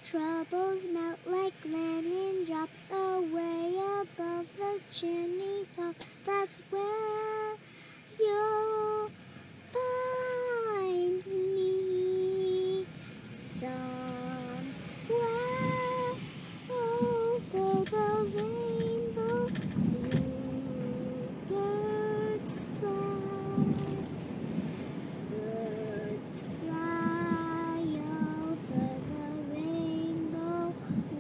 troubles melt like lemon drops away above the chimney top. That's where you'll find me, somewhere over the rainbow. Bluebirds fly, birds fly over the rainbow.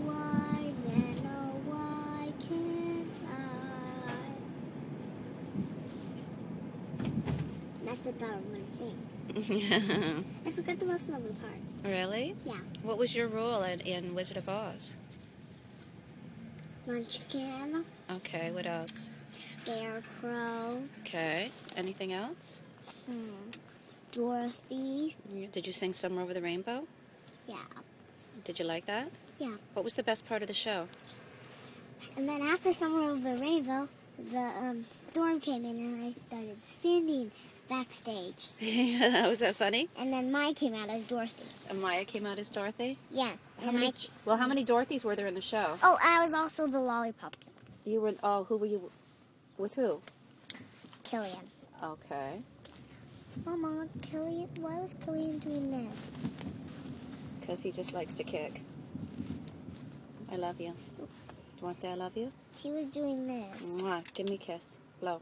Why then, oh why can't I? That's about I'm going to sing. I forgot the most lovely part. Really? Yeah. What was your role in Wizard of Oz? Munchkin, Okay, what else? Scarecrow, Okay, anything else? Dorothy. Did you sing Somewhere Over the Rainbow? Yeah. Did you like that? Yeah. What was the best part of the show? And then after Somewhere Over the Rainbow, the storm came in and I started spinning backstage. Was that funny? And then Maya came out as Dorothy. And Maya came out as Dorothy? Yeah. How many Dorothys were there in the show? Oh, I was also the Lollipop King. You were, who were you with who? Killian. Okay. Mama, Killian, why was Killian doing this? Because he just likes to kick. I love you. Do you want to say I love you? He was doing this. Mwah. Give me a kiss. Blow.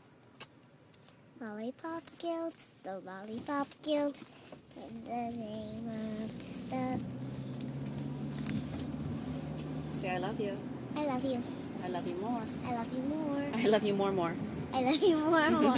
Lollipop Guild, the Lollipop Guild, the name of the... Say I love you. I love you. I love you more. I love you more. I love you more. I love you more.